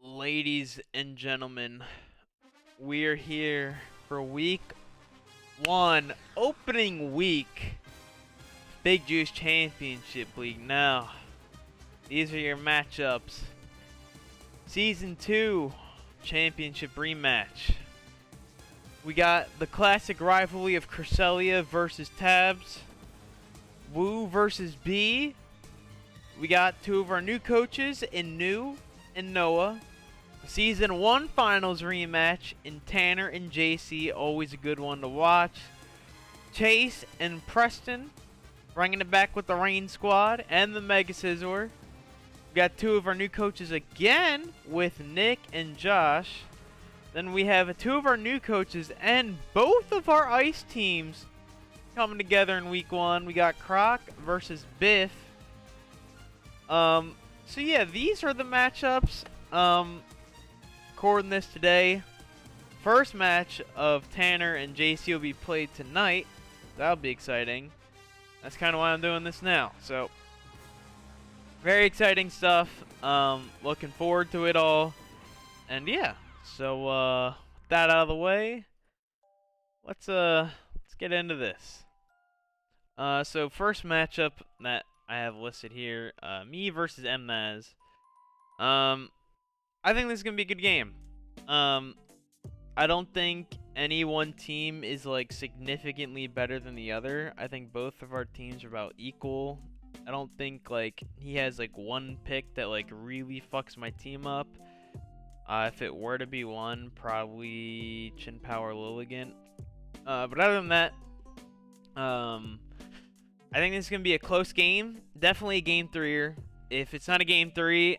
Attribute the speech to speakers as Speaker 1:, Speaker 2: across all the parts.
Speaker 1: Ladies and gentlemen, we're here for week one, opening week, Big Juice Championship League. Now, these are your matchups. Season 2 Championship rematch. We got the classic rivalry of Cresselia versus Tabs, Woo versus B. We got two of our new coaches in New and Noah. Season 1 finals rematch in Tanner and JC, always a good one to watch. Chase and Preston bringing it back with the Rain Squad and the Mega Scizor. We got two of our new coaches again with Nick and Josh. Then we have two of our new coaches and both of our ice teams coming together in week 1. We got Croc versus Biff. So yeah, these are the matchups. Recording this today. First match of Tanner and JC will be played tonight. That'll be exciting. That's kind of why I'm doing this now. So, very exciting stuff. Looking forward to it all. And yeah, so with that out of the way, let's get into this. So first matchup that I have listed here, me versus Mnaz. I think this is gonna be a good game. I don't think any one team is like significantly better than the other. I think both of our teams are about equal. I don't think like he has like one pick that like really fucks my team up. If it were to be one, probably Chin Power Lilligant. But other than that, I think this is gonna be a close game. Definitely a game 3er. If it's not a game 3,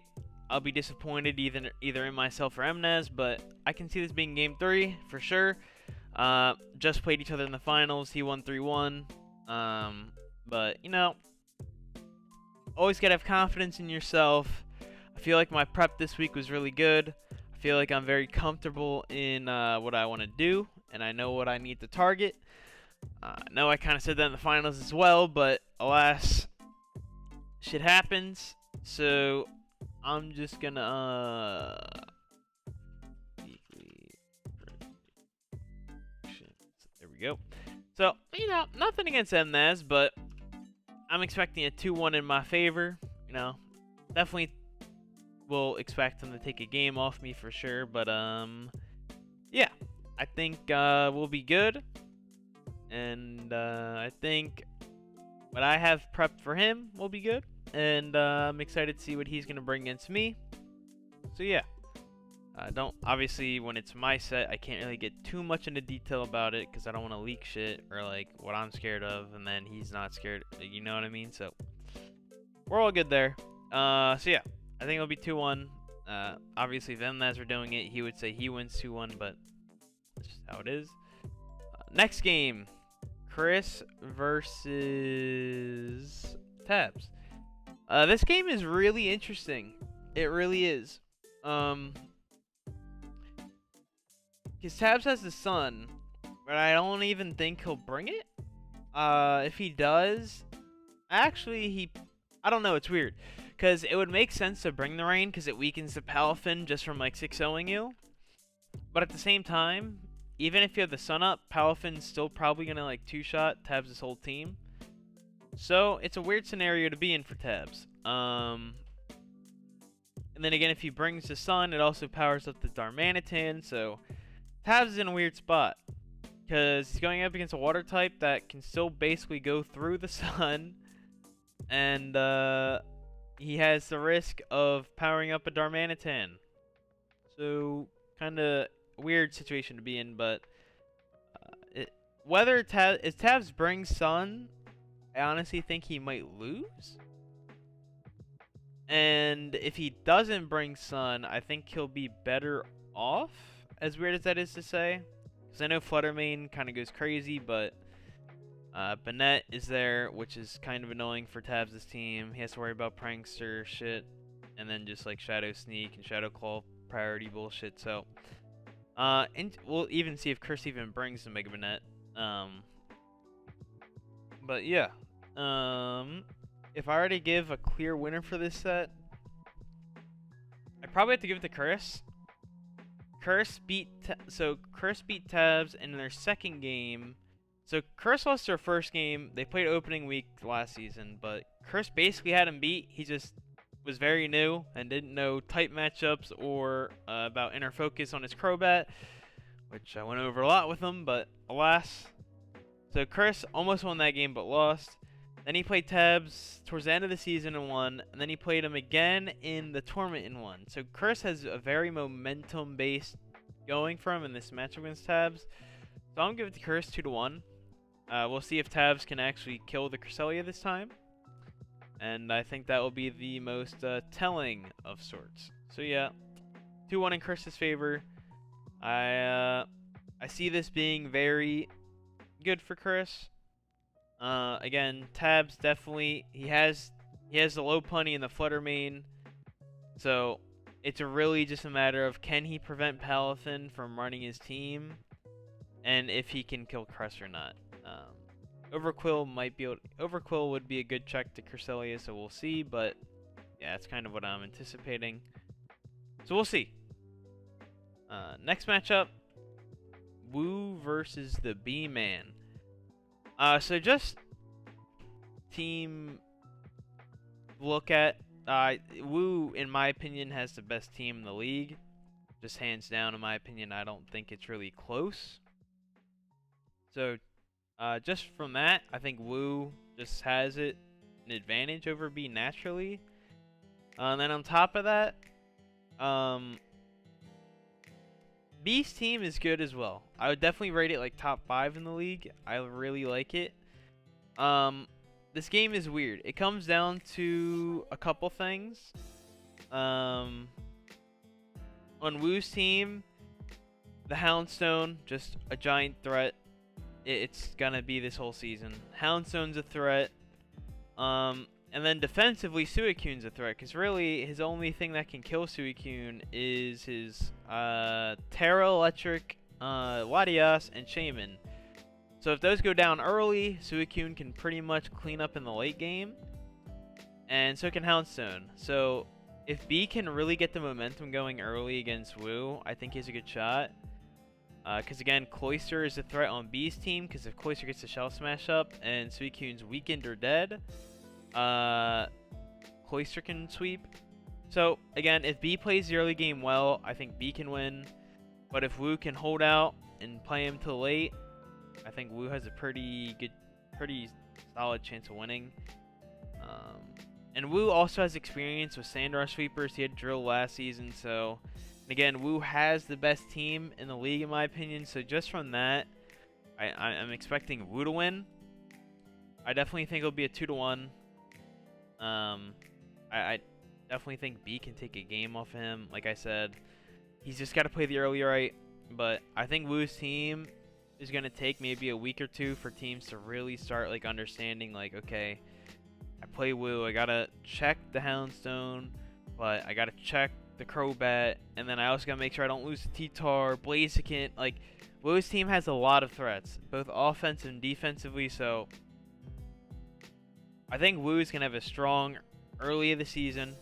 Speaker 1: I'll be disappointed either in myself or Mnaz, but I can see this being game 3 for sure. Just played each other in the finals. He won 3-1. But you know, always gotta have confidence in yourself. I feel like my prep this week was really good. I feel like I'm very comfortable in what I want to do, and I know what I need to target. I know I kind of said that in the finals as well, but alas, shit happens. So I'm just gonna there we go. So, you know, nothing against Mnaz, but I'm expecting a 2-1 in my favor. You know, definitely will expect him to take a game off me for sure, but yeah, I think we'll be good. And I think what I have prepped for him will be good. And I'm excited to see what he's going to bring against me. So yeah, obviously when it's my set, I can't really get too much into detail about it because I don't want to leak shit or like what I'm scared of, and then he's not scared. You know what I mean? So we're all good there. So yeah, I think it'll be 2-1. Obviously, if Mnaz were doing it, he would say he wins 2-1, but that's just how it is. Next game, Chris versus Tabs. This game is really interesting. It really is. Because Tabs has the sun, but I don't even think he'll bring it. If he does, actually, I don't know, it's weird. Because it would make sense to bring the rain because it weakens the Palafin just from like 6-0ing you. But at the same time, even if you have the sun up, Palafin's still probably going to like 2-shot Tabs' whole team. So it's a weird scenario to be in for Tabs. And then again, if he brings the sun, it also powers up the Darmanitan. So Tabs is in a weird spot because he's going up against a water type that can still basically go through the sun, and he has the risk of powering up a Darmanitan. So kind of weird situation to be in, but whether Tabs brings sun, I honestly think he might lose. And if he doesn't bring sun, I think he'll be better off, as weird as that is to say. Because I know Fluttermane kind of goes crazy, but Bennett is there, which is kind of annoying for Tabs' team. He has to worry about Prankster shit, and then just like Shadow Sneak and Shadow Claw priority bullshit. So, and we'll even see if Chris even brings the Mega Bennett. But yeah, if I were to give a clear winner for this set, I probably have to give it to Curse. Curse beat Tabs in their second game. So Curse lost their first game. They played opening week last season, but Curse basically had him beat. He just was very new and didn't know type matchups or about inner focus on his Crobat, which I went over a lot with him, but alas. So Curse almost won that game but lost. Then he played Tabs towards the end of the season and won, and then he played him again in the tournament and won. So Curse has a very momentum-based going for him in this match against Tabs. So I'm going to give it to Curse 2-1. We'll see if Tabs can actually kill the Cresselia this time. And I think that will be the most telling of sorts. So yeah, 2-1 in Curse's favor. I see this being very good for Curse. Again, Tabs definitely he has the low punny and the flutter main, so it's really just a matter of can he prevent Palathin from running his team, and if he can kill Cress or not. Overquill would be a good check to Cresselia, so we'll see. But yeah, that's kind of what I'm anticipating. So we'll see. Next matchup, Woo versus the B-Man. So just team look at Woo, in my opinion, has the best team in the league. Just hands down, in my opinion. I don't think it's really close. So just from that, I think Woo just has an advantage over B naturally. And then on top of that, B's team is good as well. I would definitely rate it like top 5 in the league. I really like it. This game is weird. It comes down to a couple things. On Woo's team, the Houndstone, just a giant threat. It's gonna be this whole season. Houndstone's a threat. And then defensively, Suicune's a threat, because really his only thing that can kill Suicune is his Terra Electric, Latias, and Shaman. So if those go down early, Suicune can pretty much clean up in the late game, and so can Houndstone. So if B can really get the momentum going early against Woo, I think he has a good shot. Because again, Cloyster is a threat on B's team, because if Cloyster gets the Shell Smash up and Suicune's weakened or dead, Cloyster can sweep. So again, if B plays the early game well, I think B can win. But if Woo can hold out and play him till late, I think Woo has a pretty solid chance of winning. And Woo also has experience with Sandar sweepers. He had Drill last season, so again, Woo has the best team in the league in my opinion. So just from that, I'm expecting Woo to win. I definitely think it'll be a 2-1. I definitely think B can take a game off him. Like I said, he's just got to play the early right. But I think Woo's team is going to take maybe a week or two for teams to really start like understanding, like, okay, I play Woo, I got to check the Houndstone, but I got to check the Crobat, and then I also got to make sure I don't lose to T-Tar, Blaziken. Like, Woo's team has a lot of threats, both offensive and defensively, so I think Woo's going to have a strong early of the season.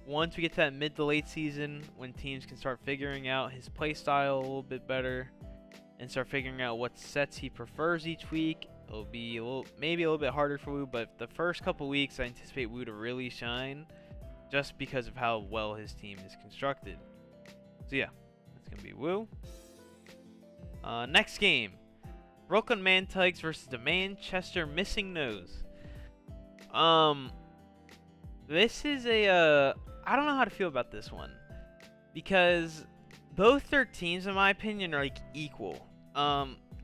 Speaker 1: Once we get to that mid to late season, when teams can start figuring out his play style a little bit better and start figuring out what sets he prefers each week, it'll be maybe a little bit harder for Woo, but the first couple weeks I anticipate Woo to really shine just because of how well his team is constructed. So yeah, that's going to be Woo. Next game, Brooklyn Mantikes versus the Manchester Missing Nose. This is a I don't know how to feel about this one, because both their teams, in my opinion, are like equal.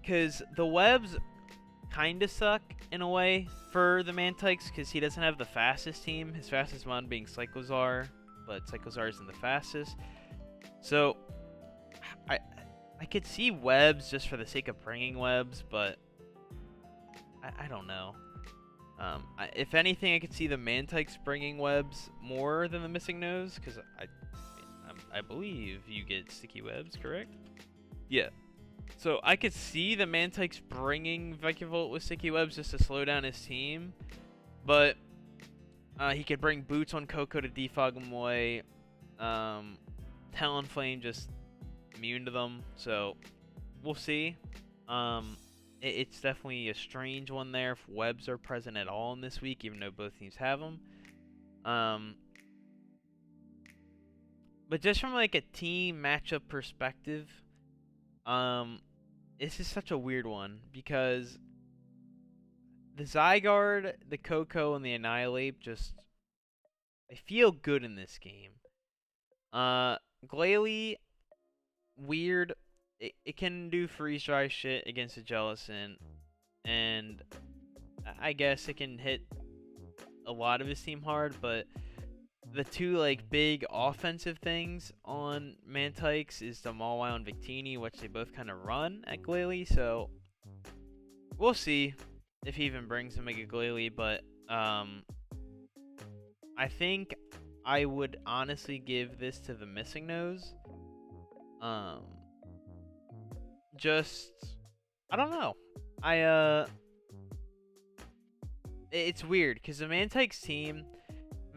Speaker 1: Because the Webs kind of suck in a way for the Mantikes, because he doesn't have the fastest team. His fastest one being Cyclozar, but Cyclozar isn't the fastest. So I could see Webs just for the sake of bringing Webs, but I don't know. If anything, I could see the Mantikes bringing Webs more than the Missing Nose, because I believe you get sticky webs, correct? Yeah. So I could see the Mantikes bringing Vikavolt with sticky webs just to slow down his team, but he could bring Boots on Coco to defog him away. Talonflame just immune to them, so we'll see. It's definitely a strange one there if webs are present at all in this week, even though both teams have them. But just from like a team matchup perspective, this is such a weird one because the Zygarde, the Coco, and the Annihilate they feel good in this game. Glalie, weird. It can do freeze dry shit against a Jellicent, and I guess it can hit a lot of his team hard, but the two like big offensive things on Mantix is the Mawile and Victini, which they both kind of run at Glalie, so we'll see if he even brings a Mega Glalie, but I think I would honestly give this to the Missing Nose. Just I don't know. It's weird because the Mantix team,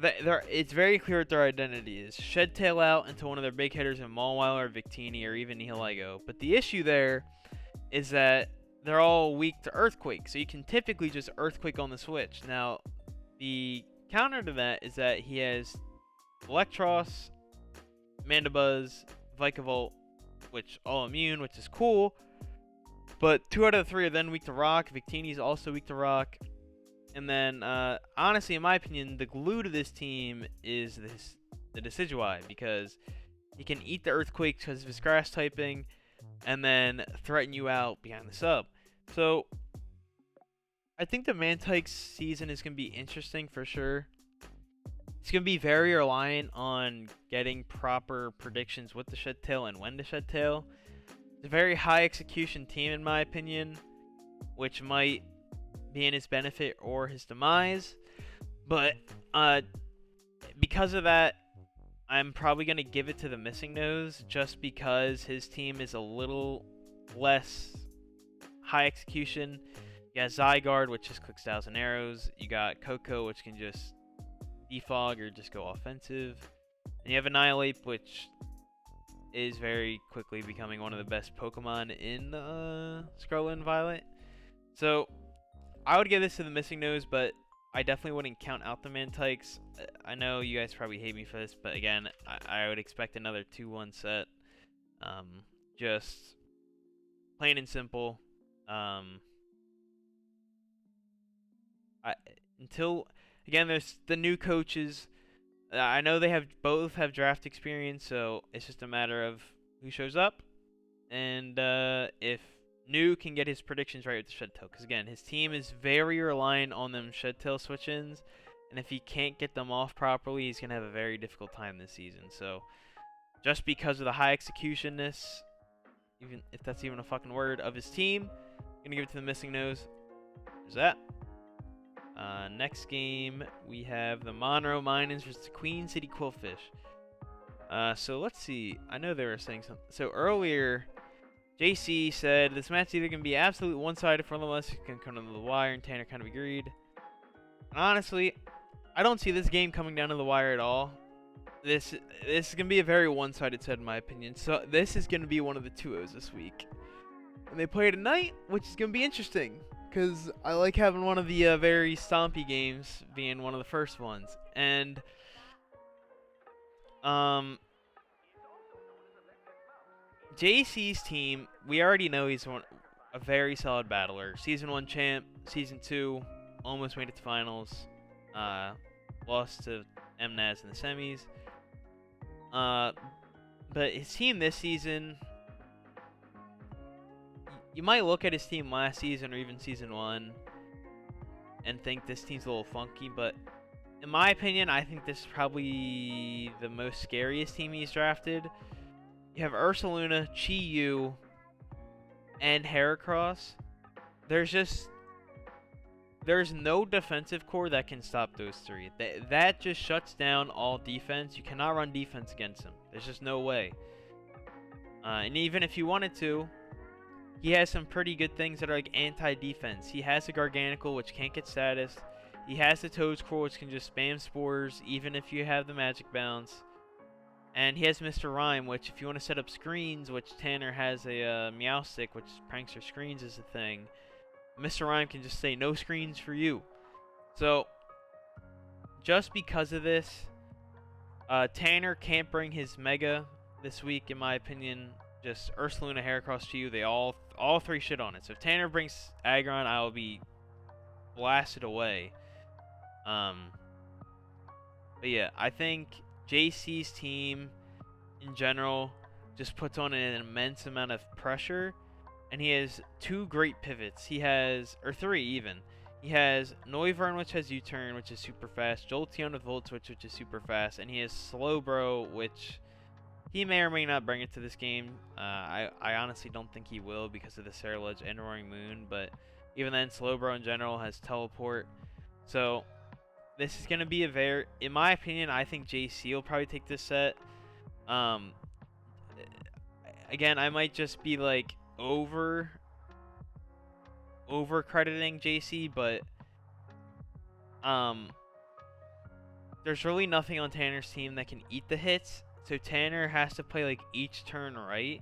Speaker 1: it's very clear what their identity is. Shed Tail out into one of their big hitters in Mawile or Victini or even Nihilego. But the issue there is that they're all weak to Earthquake, so you can typically just Earthquake on the switch. Now, the counter to that is that he has Electros, Mandibuzz, Vikavolt, which all immune, which is cool. But 2 out of the 3 are then weak to Rock. Victini's also weak to Rock. And then, honestly, in my opinion, the glue to this team is the Decidueye, because he can eat the Earthquake because of his grass typing, and then threaten you out behind the sub. So, I think the Mantix season is going to be interesting for sure. It's going to be very reliant on getting proper predictions with the Shed Tail and when to Shed Tail. It's a very high execution team, in my opinion, which might be in his benefit or his demise. But because of that, I'm probably going to give it to the Missing Nose just because his team is a little less high execution. You got Zygarde, which just clicks 1,000 arrows. You got Coco, which can just defog or just go offensive. And you have Annihilate, which is very quickly becoming one of the best Pokemon in Scarlet and Violet. So I would give this to the Missing Nose, but I definitely wouldn't count out the Mantix. I know you guys probably hate me for this, but again, I would expect another 2-1 set. Just plain and simple. Again, there's the new coaches. I know they both have draft experience, so it's just a matter of who shows up, and if New can get his predictions right with the Shed Tail. Because again, his team is very reliant on them Shed Tail switch-ins, and if he can't get them off properly, he's gonna have a very difficult time this season. So, just because of the high executionness, even if that's even a fucking word, of his team, I'm gonna give it to the Missing Nose. There's that. Next game, we have the Monroe Miners versus the Queen City Quillfish. So let's see. I know they were saying something. So earlier, JC said this match is either going to be absolutely one-sided for one of us, can come to the wire, and Tanner kind of agreed. And honestly, I don't see this game coming down to the wire at all. This is going to be a very one-sided set in my opinion. So this is going to be one of the 2-0s this week. And they play tonight, which is going to be interesting. Because I like having one of the very stompy games being one of the first ones. And JC's team, we already know he's a very solid battler. Season 1 champ, Season 2, almost made it to finals. Lost to MNAS in the semis. But his team this season, you might look at his team last season or even Season 1 and think this team's a little funky, but in my opinion, I think this is probably the most scariest team he's drafted. You have Ursaluna, Chi-Yu, and Heracross. There's no defensive core that can stop those three. That just shuts down all defense. You cannot run defense against him. There's just no way. And even if you wanted to, he has some pretty good things that are like anti-defense. He has a Garganacl, which can't get status. He has the Toadscroll, which can just spam spores even if you have the magic bounce. And he has Mr. Rhyme, which if you want to set up screens, which Tanner has a Meow Stick, which pranks your screens is a thing, Mr. Rhyme can just say no screens for you. So, just because of this, Tanner can't bring his Mega this week, in my opinion. Just Ursaluna Heracross to you. They all three shit on it. So if Tanner brings Aggron, I will be blasted away. But yeah, I think JC's team in general just puts on an immense amount of pressure, and he has 2 great pivots. He has, or 3 even. He has Noivern, which has U-turn, which is super fast. Jolteon with Volt Switch, which is super fast, and he has Slowbro, which he may or may not bring it to this game. I honestly don't think he will because of the Cerulege and Roaring Moon, but even then, Slowbro in general has Teleport. So this is going to be a very, in my opinion, I think JC will probably take this set. Again, I might just be like over crediting JC, but there's really nothing on Tanner's team that can eat the hits. So Tanner has to play like each turn right.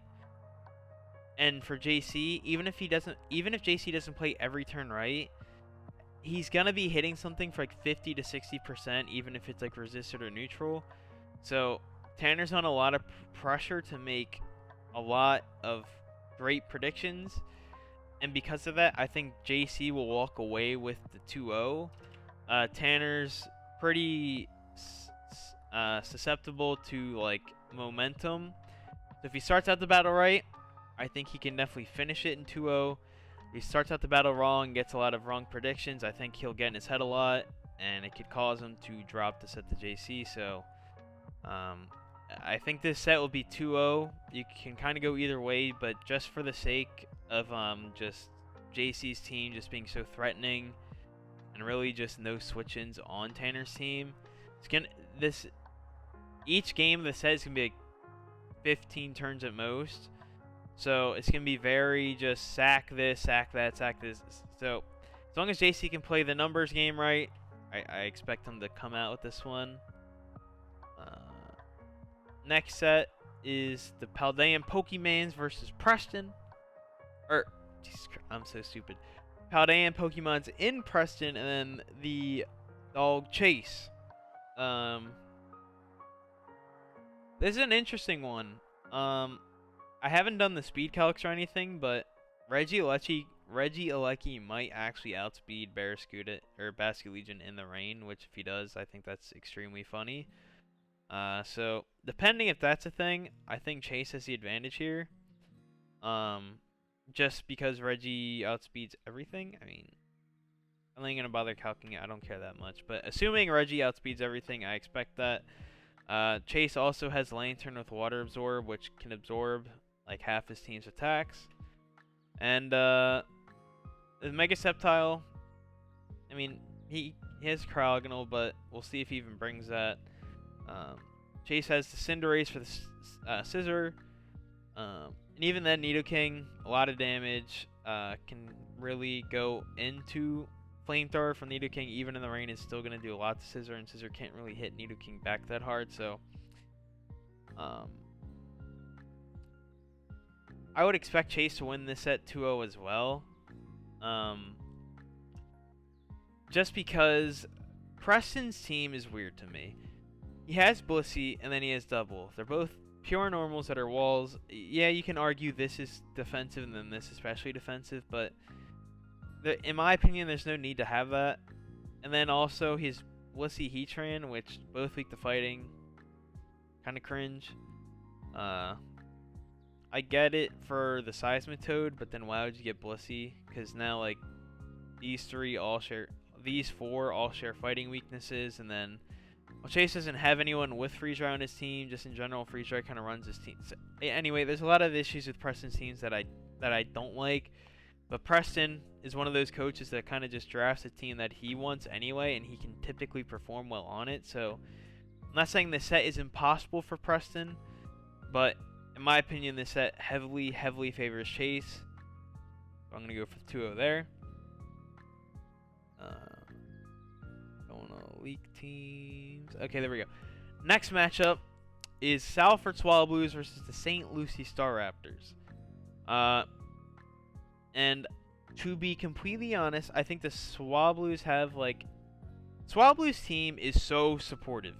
Speaker 1: And for JC, even if JC doesn't play every turn right, he's gonna be hitting something for like 50 to 60%, even if it's like resisted or neutral. So Tanner's on a lot of pressure to make a lot of great predictions, and because of that, I think JC will walk away with the 2-0. Tanner's pretty susceptible to like momentum. So if he starts out the battle right, I think he can definitely finish it in 2-0. If he starts out the battle wrong, gets a lot of wrong predictions, I think he'll get in his head a lot, and it could cause him to drop the set to JC. So I think this set will be 2-0. You can kind of go either way, but just for the sake of just JC's team just being so threatening and really just no switch-ins on Tanner's team, each game of the set is going to be like 15 turns at most. So it's going to be very just sack this, sack that, sack this. So as long as JC can play the numbers game right, I expect him to come out with this one. Next set is the Paldean Pokemans versus Preston. Jesus Christ, I'm so stupid. Paldean Pokemon's in Preston, and then the dog Chase. This is an interesting one. I haven't done the speed calcs or anything, but Reggie Alecki might actually outspeed Barraskewda or Basculegion in the rain, which if he does, I think that's extremely funny. So depending if that's a thing, I think Chase has the advantage here. Just because Reggie outspeeds everything. I mean, I'm not gonna bother calculating it. I don't care that much. But assuming Reggie outspeeds everything, I expect that. Chase also has Lantern with Water Absorb, which can absorb like half his team's attacks. And the Mega Sceptile, I mean, he has Cryogonal, but we'll see if he even brings that. Chase has the Cinderace for the Scissor. And even then, Nidoking, a lot of damage, can really go into Flamethrower from Nidoking. Even in the rain, is still going to do a lot to Scissor, and Scissor can't really hit Nidoking back that hard. So, I would expect Chase to win this set 2-0 as well. Just because Preston's team is weird to me. He has Blissey, and then he has Double. They're both pure normals that are walls. Yeah, you can argue this is defensive and then this especially defensive, but in my opinion, there's no need to have that. And then also his Blissey Heatran, which both weak to fighting. Kind of cringe. I get it for the Seismitoad, but then why would you get Blissey? Because now like these four all share fighting weaknesses, and then Chase doesn't have anyone with Freeze Dry on his team. Just in general, Freeze Dry kind of runs his team. So, anyway, there's a lot of issues with Preston's teams that I don't like. But Preston is one of those coaches that kind of just drafts a team that he wants anyway, and he can typically perform well on it. So I'm not saying this set is impossible for Preston, but in my opinion, this set heavily favors Chase. So I'm going to go for the 2-0 there. Going to league teams. Okay, there we go. Next matchup is Salford Swallows versus the St. Lucie Star Raptors. And to be completely honest, I think the Swallows have like Swallows team is so supportive.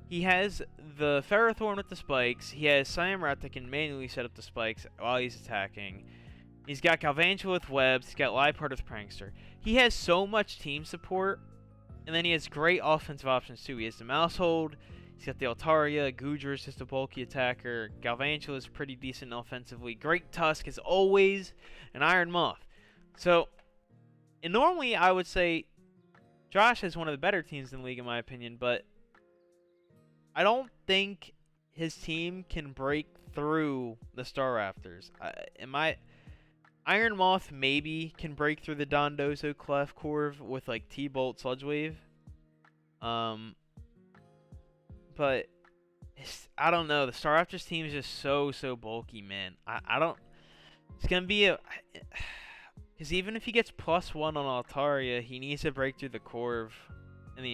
Speaker 1: He has the Ferrothorn with the spikes. He has Siamrat that can manually set up the spikes while he's attacking. He's got Galvantula with webs. He's got Liepard with Prankster. He has so much team support, and then he has great offensive options too. He has the Mousehold. He's got the Altaria. Goodra is just a bulky attacker. Galvantula is pretty decent offensively. Great Tusk is always an Iron Moth. So, and normally I would say Josh has one of the better teams in the league in my opinion, but I don't think his team can break through the Star Raptors. Iron Moth maybe can break through the Dondozo Clef Corv with like T-Bolt Sludge Wave. But I don't know. The Star Raptors team is just so bulky, man. I don't. It's gonna be a. Because even if he gets +1 on Altaria, he needs to break through the Corv, and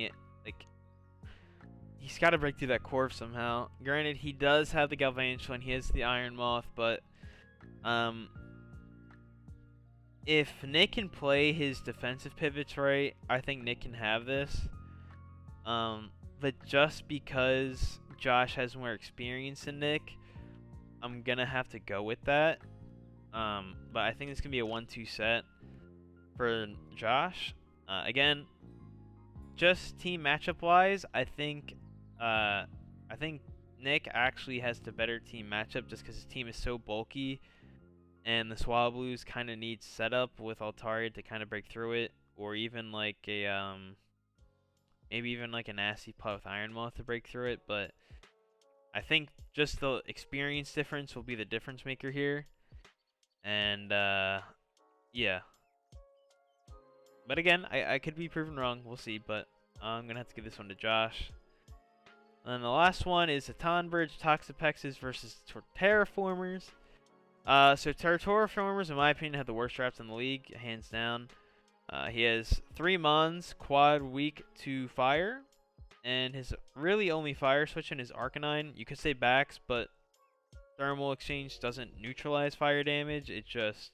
Speaker 1: he's got to break through that Corv somehow. Granted, he does have the Galvantula and he has the Iron Moth, but if Nick can play his defensive pivots right, I think Nick can have this. But just because Josh has more experience than Nick, I'm gonna have to go with that. But I think it's gonna be a 1-2 set for Josh. Again, just team matchup wise, I think Nick actually has the better team matchup just because his team is so bulky, and the Swallows kind of need setup with Altaria to kind of break through it, or even like a maybe even like a nasty putt with Iron Moth to break through it. But I think just the experience difference will be the difference maker here. And yeah. But again, I could be proven wrong. We'll see. But I'm going to have to give this one to Josh. And then the last one is the Tonbridge Toxapexes versus Terraformers. So Terraformers, in my opinion, have the worst drafts in the league, hands down. He has 3 Mons, quad weak to fire. And his really only fire switch in is Arcanine. You could say Bax, but Thermal Exchange doesn't neutralize fire damage. It just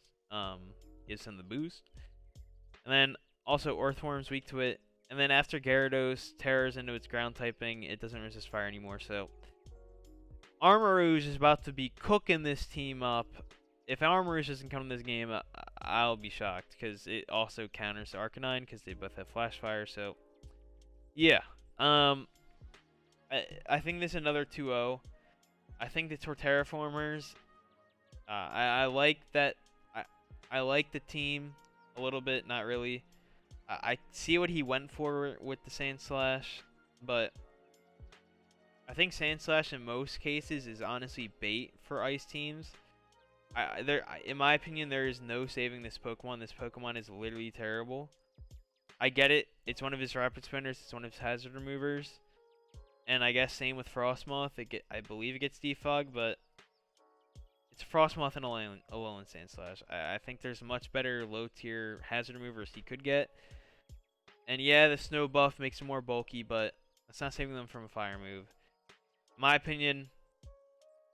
Speaker 1: gives him the boost. And then also Earthworm's weak to it. And then after Gyarados tears into its ground typing, it doesn't resist fire anymore. So Armarouge is about to be cooking this team up. If Armarouge doesn't come in this game, I'll be shocked because it also counters Arcanine because they both have Flash Fire. So yeah, I think this is another 2-0. I think the Terraformers. I like that. I like the team a little bit, not really. I see what he went for with the Sandslash, but I think Sandslash in most cases is honestly bait for ice teams. In my opinion, there is no saving this Pokemon. This Pokemon is literally terrible. I get it. It's one of his Rapid Spinners. It's one of his Hazard Removers. And I guess same with Frostmoth. I believe it gets Defog, but it's Frostmoth and Alolan Sandslash. I think there's much better low-tier Hazard Removers he could get. And yeah, the Snow buff makes him more bulky, but that's not saving them from a fire move. In my opinion,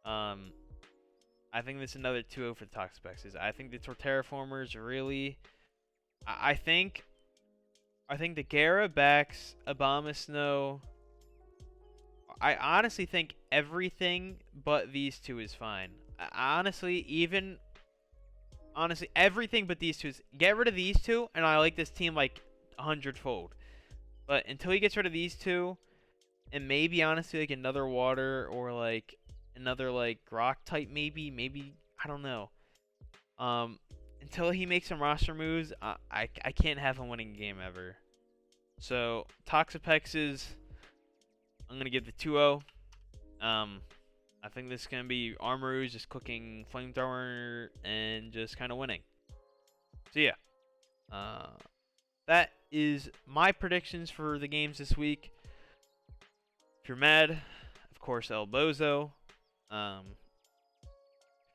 Speaker 1: I think this is another 2-0 for the Toxapexes. I think the Terraformers really... I think the Gara, Bax, Abomasnow... I honestly think everything but these two is fine. Honestly, everything but these two is... Get rid of these two, and I like this team like 100-fold. But until he gets rid of these two, and maybe honestly like another water or like another like rock type, maybe I don't know. Until he makes some roster moves, I can't have him winning a game ever. So Toxapexes, I'm gonna give the 2-0. I think this is gonna be Armarouge just cooking Flamethrower and just kind of winning. So yeah, that is my predictions for the games this week. If you're mad, of course, El Bozo. If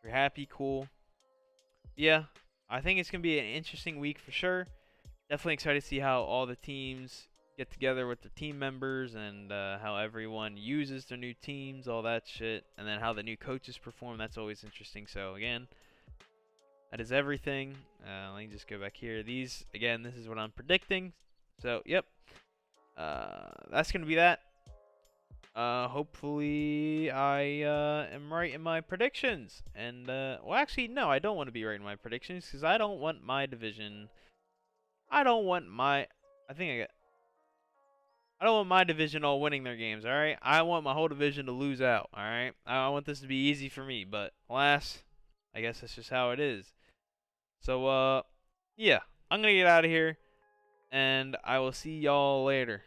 Speaker 1: you're happy, cool. Yeah, I think it's going to be an interesting week for sure. Definitely excited to see how all the teams get together with the team members and how everyone uses their new teams, all that shit, and then how the new coaches perform. That's always interesting. So again, that is everything. Let me just go back here. These again, this is what I'm predicting. So yep, that's gonna be that. Hopefully I am right in my predictions. And well, actually, no, I don't want to be right in my predictions because I don't want my division. I don't want my. I think I got. I don't want my division all winning their games. All right, I want my whole division to lose out. All right, I want this to be easy for me. But alas, I guess that's just how it is. So yeah, I'm gonna get out of here, and I will see y'all later.